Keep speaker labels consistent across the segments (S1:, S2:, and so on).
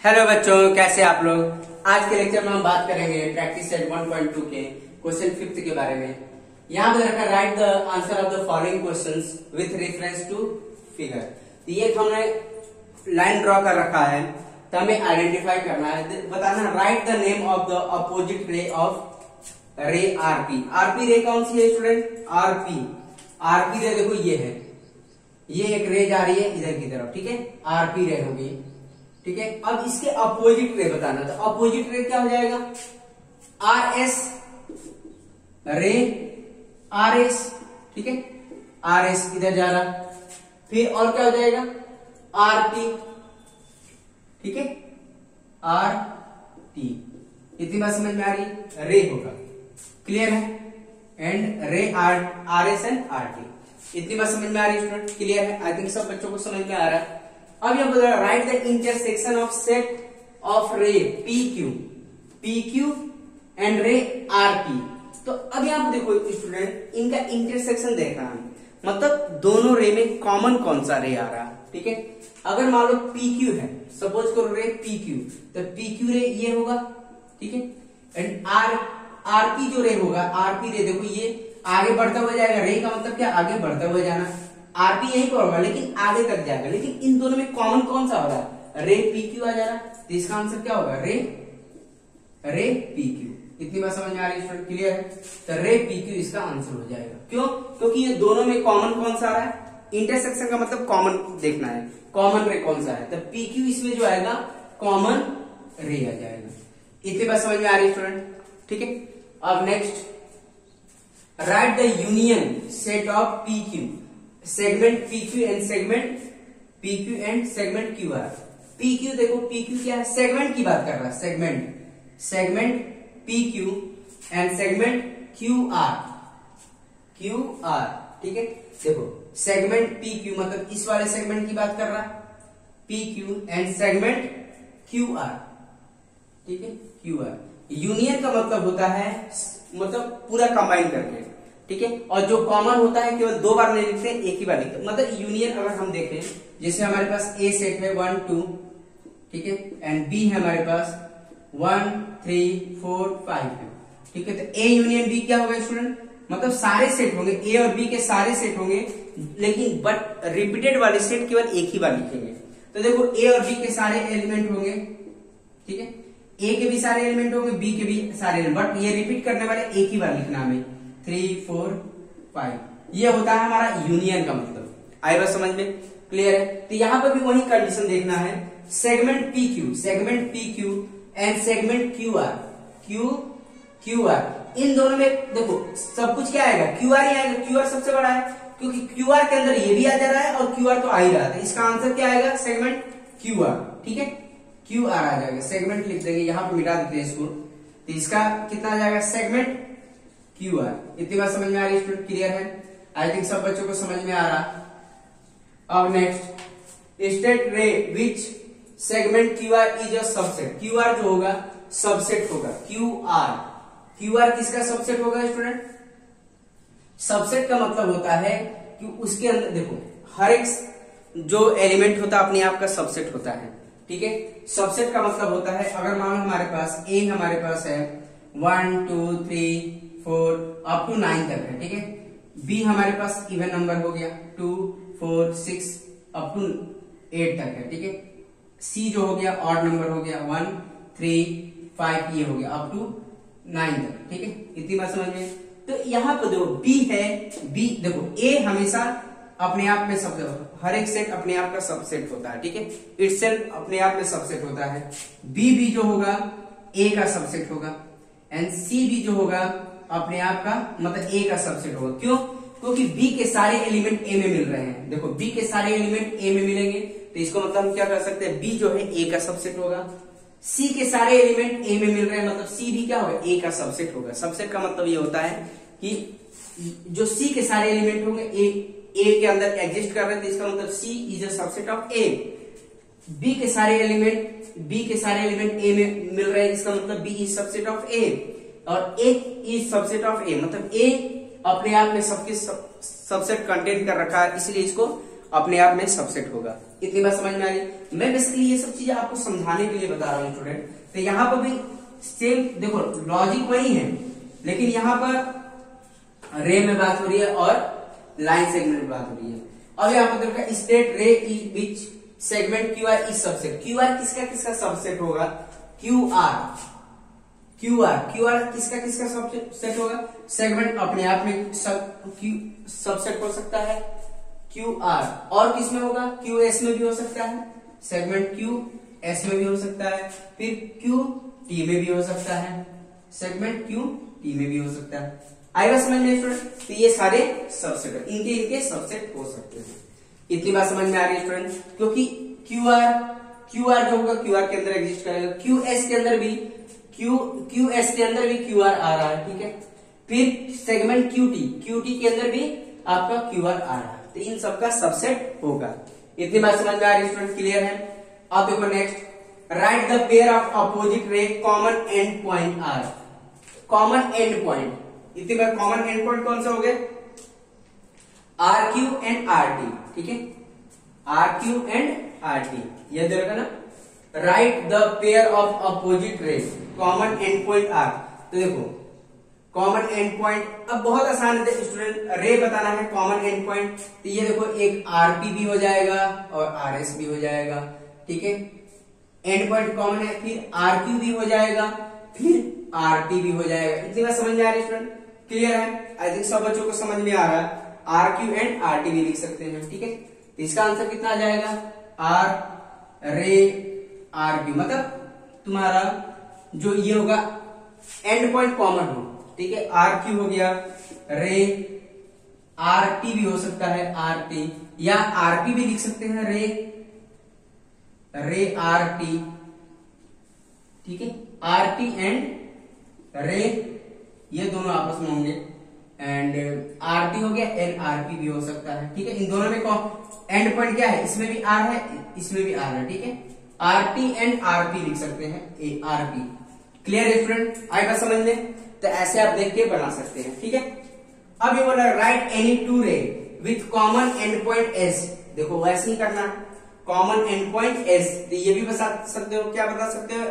S1: Hello बच्चों, कैसे आप लोग। आज के लेक्चर में हम बात करेंगे प्रैक्टिस सेट 1.2 के क्वेश्चन 5 के बारे में। यहाँ पे रखा write the answer of the following questions with reference to figure. तो ये हमने लाइन ड्रॉ कर रखा है, तो हमें आइडेंटिफाई करना है, बताना right the name of the opposite ray of रे आरपी। आरपी रे कौन सी है स्टूडेंट? आरपी रे देखो ये है, ये एक रे जा रही है इधर की तरफ, ठीक है, आरपी रे होगी, ठीक है। अब इसके अपोजिट रे बताना, तो अपोजिट रे क्या हो जाएगा? आर एस रे आर एस, ठीक है, आर एस इधर जा रहा, फिर और क्या हो जाएगा? आर टी, ठीक है, आर टी। इतनी बात समझ में आ रही? रे होगा, क्लियर है, एंड रे R S and R T. इतनी बात समझ में आ रही है स्टूडेंट? क्लियर है, आई थिंक सब बच्चों को समझ में आ रहा है। अब यह बोल रहा है right the intersection of set of रे पी क्यू एंड रे आर पी। तो अब यहां पर देखो स्टूडेंट, इनका इंटरसेक्शन देखना है, मतलब दोनों रे में कॉमन कौन सा रे आ रहा है, ठीक है। अगर मान लो पी क्यू है, सपोज करो रे पी क्यू, तो पी क्यू रे ये होगा, ठीक है, एंड आर पी जो रे होगा, आर पी रे देखो ये आगे बढ़ता हुआ जाएगा, रे का मतलब क्या? आगे बढ़ता हुआ जाना। आरपी यही पर होगा लेकिन आगे तक जाएगा, लेकिन इन दोनों में कॉमन कौन सा होगा? रे पी क्यू आ जा रहा, तो इसका आंसर क्या होगा? रे पी क्यू। इतनी बात समझ में आ रही है? क्लियर है, तो रे पी क्यू इसका आंसर हो जाएगा। क्यों? क्योंकि ये दोनों में कॉमन कौन सा आ रहा है? इंटरसेक्शन का मतलब कॉमन देखना है, कॉमन रे कौन सा है, तो पी क्यू इसमें जो आएगा कॉमन रे आ जाएगा। इतनी बात समझ में आ रही है स्टूडेंट, ठीक है। अब next, write the union set of P Q, segment PQ and segment PQ and segment QR। PQ देखो, PQ क्या है? सेगमेंट की बात कर रहा है, segment PQ and segment QR, ठीक है। देखो सेगमेंट PQ मतलब इस वाले सेगमेंट की बात कर रहा है, PQ एंड सेगमेंट QR, ठीक है, QR। यूनियन का मतलब होता है मतलब पूरा कंबाइन करके, ठीक है, और जो कॉमन होता है केवल दो बार नहीं लिखते, एक ही बार लिखते। मतलब यूनियन अगर हम देखें, जैसे हमारे पास ए सेट है 1 2, ठीक है, एंड बी है हमारे पास 1 3 4 5 है, ठीक है, तो ए यूनियन बी क्या होगा स्टूडेंट? मतलब सारे सेट होंगे, ए और बी के सारे सेट होंगे, लेकिन बट रिपीटेड वाले सेट केवल एक ही बार लिखेंगे। तो देखो ए और बी के सारे एलिमेंट होंगे, ठीक है, ए के भी सारे एलिमेंट होंगे, बी के भी सारे एलिमेंट, बट ये रिपीट करने वाले एक ही बार लिखना हमें, 3 4 5। ये होता है हमारा यूनियन का मतलब। आई बात समझ में? क्लियर है। तो यहां पर भी वही कंडीशन देखना है, segment P Q and segment Q R. इन दोनों में देखो सब कुछ क्या आएगा? क्यू आर ही आएगा, क्यू आर सबसे बड़ा है, क्योंकि क्यू आर के अंदर ये भी आ जा रहा है और क्यू आर तो आ ही रहा था। इसका आंसर क्या आएगा? सेगमेंट क्यू आर, ठीक है, क्यू आर आ जाएगा। सेगमेंट लिख देंगे, यहां पर मिटा देते हैं इसको, तो इसका कितना आ जाएगा? Segment Q are. इतनी बात समझ में आ रही है स्टूडेंट? क्लियर है, आई थिंक सब बच्चों को समझ में आ रहा। अब नेक्स्ट, स्टेट रे विच segment Q are is a subset. Q R जो होगा सबसेट होगा, क्यू आर किसका सबसेट होगा स्टूडेंट? सबसेट का मतलब होता है कि उसके अंदर देखो हर एक जो एलिमेंट होता है अपने आप का सबसेट होता है, ठीक है। सबसेट का मतलब होता है, अगर मान लो हमारे पास ए हमारे पास है 1 2 3 4 अप टू 9 तक है, ठीक है, बी हमारे पास इवन नंबर हो गया 2 4 6 अप टू 8 तक है, ठीक है, सी जो हो गया ऑड नंबर हो गया 1 3 5, ये हो गया अप टू 9 तक, ठीक है। इतनी बात समझ में? तो यहां पर देखो बी है, बी देखो ए हमेशा अपने आप में सबसेट, हर एक सेट अपने आप का सबसेट होता है, ठीक है, इटसेल्फ अपने आप में सबसेट होता है। बी जो होगा ए का सबसेट होगा, एंड सी भी जो होगा अपने आप का मतलब ए का सबसेट होगा। क्यों? क्योंकि बी के सारे एलिमेंट ए में मिल रहे हैं। देखो बी के सारे एलिमेंट ए में मिलेंगे, तो इसको मतलब हम क्या कर सकते हैं? बी जो है ए का सबसेट होगा। सी के सारे एलिमेंट ए में मिल रहे हैं, मतलब सी भी क्या होगा? ए का सबसेट होगा। सबसेट का मतलब ये होता है कि जो सी के सारे एलिमेंट होंगे ए के अंदर एग्जिस्ट कर रहे हैं, तो इसका मतलब C is a subset of A. B के सारे एलिमेंट ए में मिल रहे हैं, इसका मतलब बी इज सबसेट ऑफ ए, और ए इज सबसेट ऑफ ए, मतलब ए अपने आप में सबके सबसेट कंटेन कर रखा है, इसलिए इसको अपने आप में सबसेट होगा। इतनी बात समझ में आ रही? मैं बेसिकली ये सब चीजें आपको समझाने के लिए बता रहा हूँ स्टूडेंट। तो यहाँ पर भी सेम देखो लॉजिक वही है, लेकिन यहाँ पर रे में बात हो रही है और लाइन सेगमेंट में बात हो रही है। अब यहाँ पर देखो स्टेट रे विच segment Q are is subset. Q R किसका किसका सबसेट होगा? क्यू आर किसका किसका सबसेट होगा? सेगमेंट अपने आप में सबसेट हो सकता है क्यू आर, और किस में होगा? क्यू एस में भी हो सकता है, सेगमेंट क्यू एस में भी हो सकता है, फिर क्यू टी में भी हो सकता है, सेगमेंट क्यू टी में भी हो सकता है। आएगा समझ में स्टूडेंट? तो ये सारे सबसेट है, इनके सबसेट हो सकते हैं। इतनी बात समझ में आ रही है स्टूडेंट? क्योंकि क्यू आर जो होगा क्यू आर के अंदर एग्जिस्ट करेगा, क्यू एस के अंदर भी क्यू आर आ रहा है, ठीक है। फिर सेगमेंट क्यू टी के अंदर भी आपका क्यू आर आ रहा है, तो इन सबका सबसेट होगा। इतनी बात समझ में आ रही है स्टूडेंट? क्लियर है? अब देखो next, write the pair of opposite ray common end point R. Common end point, इतनी बार कॉमन एंड पॉइंट कौन सा हो गए? R Q and R T, ठीक है। R Q and R T ये दे रखा ना। Write the pair of opposite ray common end point R. तो देखो कॉमन एंड पॉइंट अब बहुत आसान है स्टूडेंट, रे बताना है कॉमन एंड पॉइंट। तो ये देखो एक आरपी भी हो जाएगा और आरएस भी हो जाएगा, ठीक है। एंड पॉइंट कॉमन है, फिर आरक्यू भी हो जाएगा, फिर आरटी भी हो जाएगा। इतनी बात समझ में आ रही है स्टूडेंट? क्लियर है? आई थिंक सब बच्चों को समझ में आ रहा है। आरक्यू एंड आरटी भी लिख सकते हैं, ठीक है। तो इसका आंसर कितना आ जाएगा? आर रे आरक्यू, मतलब तुम्हारा जो ये होगा एंड पॉइंट कॉमन हो, ठीक है। आर क्यू हो गया, रे आर टी भी हो सकता है, आर टी, या आरपी भी लिख सकते हैं, रे आर टी, ठीक है। आर टी एंड रे ये दोनों आपस में होंगे, एंड आर टी हो गया, एन आर पी भी हो सकता है, ठीक है। इन दोनों में एंड पॉइंट क्या है? इसमें भी आर है, इसमें भी आर है, ठीक है। R T and R P लिख सकते हैं, ए आर पी। क्लियर है स्टूडेंट? आएगा समझ में? तो ऐसे आप देख के बना सकते हैं, ठीक है। अब ये बोला राइट एनी टू रे with common end point S. देखो वैसे ही करना, कॉमन एंड पॉइंट एस। तो ये भी बता सकते हो, क्या बता सकते हो?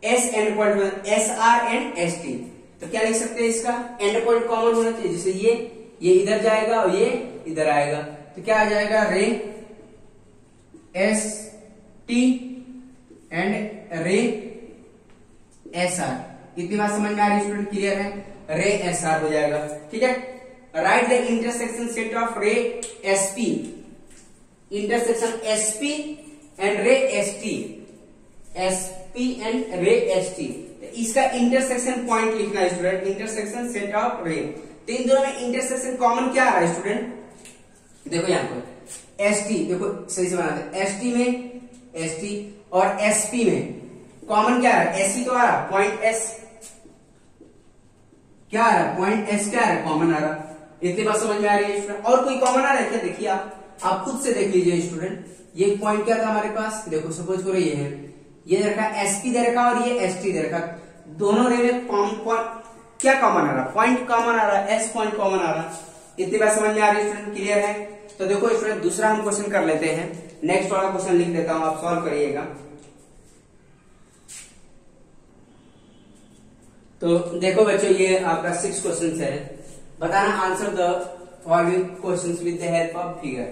S1: S and point, S R and S T. तो क्या लिख सकते हैं? इसका एंड पॉइंट कॉमन होना चाहिए, जैसे ये इधर जाएगा और ये इधर आएगा, तो क्या आ जाएगा? रे S T and ray S R. इतनी बात समझ में आ रही है स्टूडेंट? क्लियर है? रे एस आर हो जाएगा, ठीक है। Right the intersection set of ray S P, intersection S P and ray S T, S P and ray S T. इसका इंटरसेक्शन पॉइंट लिखना है स्टूडेंट, इंटरसेक्शन सेट ऑफ रे। तो इन दोनों में इंटरसेक्शन कॉमन क्या आ रहा है स्टूडेंट? देखो यहाँ पर एस टी, देखो सही से बना दे, एस टी में एस टी और एस पी में कॉमन क्या आ रहा है? एस सी तो आ रहा, पॉइंट एस क्या आ रहा? पॉइंट एस क्या आ रहा? कॉमन आ रहा। इतनी बात समझ में आ रही है स्टूडेंट? और कोई कॉमन आ रहा है क्या? देखिए आप खुद से देख लीजिए स्टूडेंट। ये पॉइंट क्या था हमारे पास? देखो सपोज करो ये है, ये दे रखा एसपी दे रखा और ये एसटी दे रखा, दोनों रे में क्या कॉमन आ रहा? पॉइंट कॉमन आ रहा है, एस पॉइंट कॉमन आ रहा। इतनी बात समझ में आ रही है स्टूडेंट? क्लियर है? तो देखो स्टूडेंट दूसरा हम क्वेश्चन कर लेते हैं, नेक्स्ट वाला क्वेश्चन लिख देता हूं, आप सॉल्व करिएगा। तो देखो बच्चों ये आपका 6 क्वेश्चन है, बताना answer the following questions with the help of figure.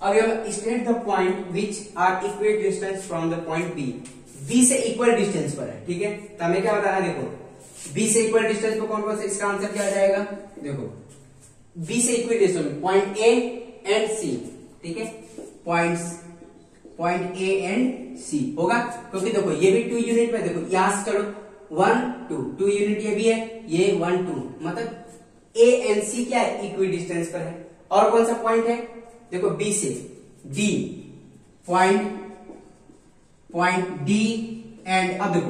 S1: अब ये state the point which are equal distance from the point B. B से इक्वल डिस्टेंस पर है, ठीक है। तो हमें क्या बताना है? देखो बी से इक्वल डिस्टेंस पर कौन कौन से, इसका आंसर क्या आ जाएगा? देखो बी से equal distance point A and C, ठीक है। पॉइंट ए एंड सी होगा, क्योंकि देखो ये भी 2 यूनिट में, देखो यहां से चलो 1 2 यूनिट ये भी है, ये 1 2, मतलब ए एंड सी क्या है? इक्वल डिस्टेंस पर है। और कौन सा पॉइंट है? देखो बी से डी, पॉइंट डी एंड, अब देखो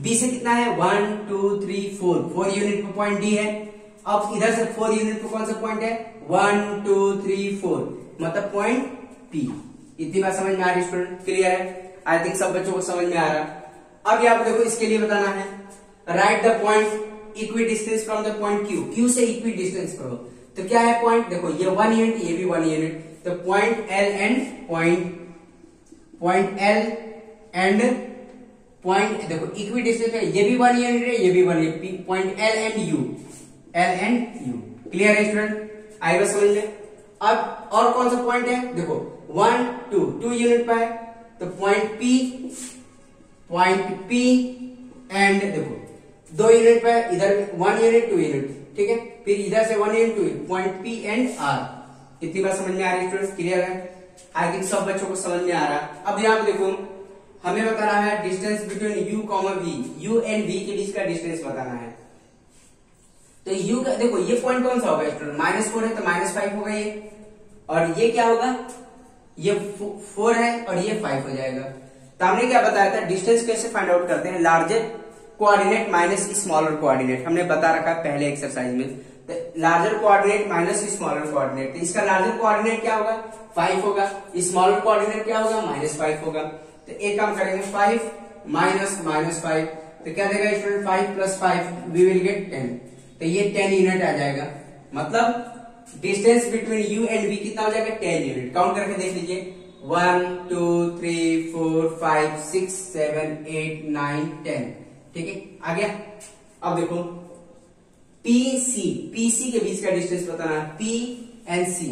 S1: बी से कितना है? 1 2 3 4 यूनिट पर पॉइंट डी है। अब इधर से 4 यूनिट पर कौन सा पॉइंट है? 1 2 3 4, मतलब पॉइंट पी। इतनी बात समझ में आ रही है स्टूडेंट? क्लियर है? आई थिंक सब बच्चों को समझ में आ रहा। अब यहाँ देखो इसके लिए बताना है, right the point equi distance from the point Q. Q से इक्वी डिस्टेंस करो, तो क्या है पॉइंट? देखो ये 1 यूनिट, ये भी 1 यूनिट, तो पॉइंट एल एंड पॉइंट देखो इक्वी डिस्टेंस है, ये भी 1 यूनिट है, ये भी 1 unit, point L and you clear है स्टूडेंट, आएगा समझ में। अब और कौन सा पॉइंट है देखो 1 2 यूनिट पर है, तो पॉइंट पी एंड देखो 2 यूनिट पर, इधर 1 यूनिट 2 यूनिट, ठीक है, फिर इधर से 1 unit 2 unit, point P and R. इतनी बात समझ में आ रही है स्टूडेंट, क्लियर है, आई थिंक सब बच्चों को समझ में आ रहा है। अब यहाँ पे देखो हमें बताना है distance between U comma V, U and V के बीच का डिस्टेंस बताना है। तो यू का देखो ये पॉइंट कौन सा होगा स्टूडेंट, -4 है तो -5 होगा ये, और ये क्या होगा, ये 4 है और ये 5 हो जाएगा। तो हमने क्या बताया था, डिस्टेंस कैसे फाइंड आउट करते हैं, larger coordinate minus smaller coordinate, हमने बता रखा है पहले एक्सरसाइज में। तो larger coordinate minus smaller coordinate, तो इसका लार्जर कोऑर्डिनेट क्या होगा 5 होगा, स्मॉलर कोऑर्डिनेट क्या होगा -5 होगा। तो एक काम करेंगे 5 माइनस -5, तो क्या देगा स्टूडेंट 5 + 5 वी विल गेट 10, तो ये 10 यूनिट आ जाएगा। मतलब distance between U and V कितना हो जाएगा 10 यूनिट। काउंट करके देख लीजिए 1 2 3 4 5 6 7 8 9 10, ठीक है, आ गया। अब देखो पीसी के बीच का डिस्टेंस बताना है, पी एंड सी,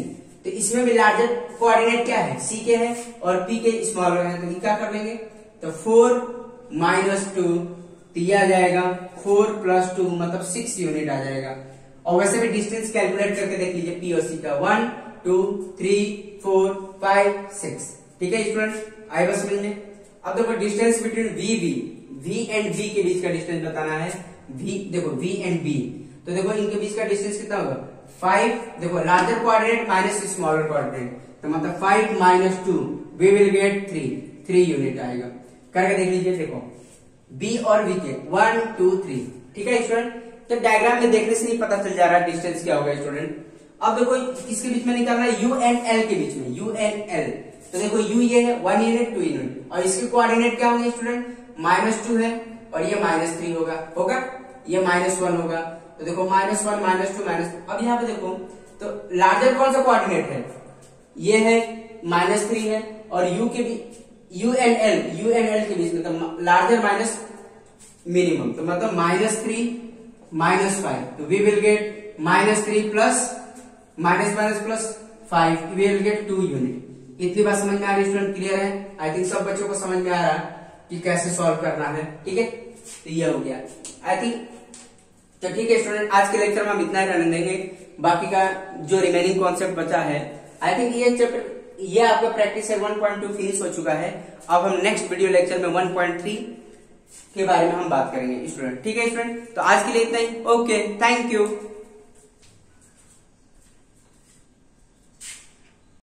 S1: तो इसमें भी लार्जर कोऑर्डिनेट क्या है सी के है और पी के स्मॉलर है, तो क्या कर लेंगे, तो 4 - 2, तो ये आ जाएगा 4 + 2 मतलब 6 यूनिट आ जाएगा। और वैसे भी डिस्टेंस कैलकुलेट करके देख लीजिए पी और सी का 1 2 3 4 5 6, ठीक है स्टूडेंट, आएगा समझ में। अब देखो distance between V and V के बीच का डिस्टेंस बताना है, देखो वी एंड बी, तो देखो इनके बीच का डिस्टेंस कितना होगा 5, देखो larger coordinate minus smaller coordinate, तो मतलब 5 - 2 वी विल गेट 3 यूनिट आएगा। करके देख लीजिए, देखो बी और वी के 1 2 3, ठीक है स्टूडेंट। तो डायग्राम में देखने से नहीं पता चल जा रहा डिस्टेंस क्या होगा स्टूडेंट। अब देखो किसके बीच में निकालना है, यू एंड एल के बीच में, यू एंड एल, तो देखो यू ये है 1 यूनिट 2 यूनिट, और इसके कोऑर्डिनेट क्या होंगे स्टूडेंट -2 है और ये -3 होगा, ये -1 होगा, तो देखो -1 -2 अब यहाँ पे देखो तो लार्जर कौन सा कोऑर्डिनेट है, ये है -3 है, और यू एंड एल के बीच में तो लार्जर माइनस मिनिमम, तो मतलब -3 -5, तो we will get -3 plus -5 we will get 2 unit. इतनी बात समझ में आ रही स्टूडेंट, क्लियर है, आई थिंक सब बच्चों को समझ में आ रहा है कि कैसे सॉल्व करना है, ठीक है। तो ये हो गया आई थिंक, तो ठीक है स्टूडेंट, आज के लेक्चर में हम इतना ही रहने देंगे, बाकी का जो रिमेनिंग कॉन्सेप्ट बचा है आई थिंक ये चैप्टर, ये आपका प्रैक्टिस है 1.2 फिनिश हो चुका है। अब हम नेक्स्ट वीडियो लेक्चर में 1.3 के बारे में हम बात करेंगे स्टूडेंट, ठीक है स्टूडेंट। तो आज के लिए इतना ही, ओके, थैंक यू।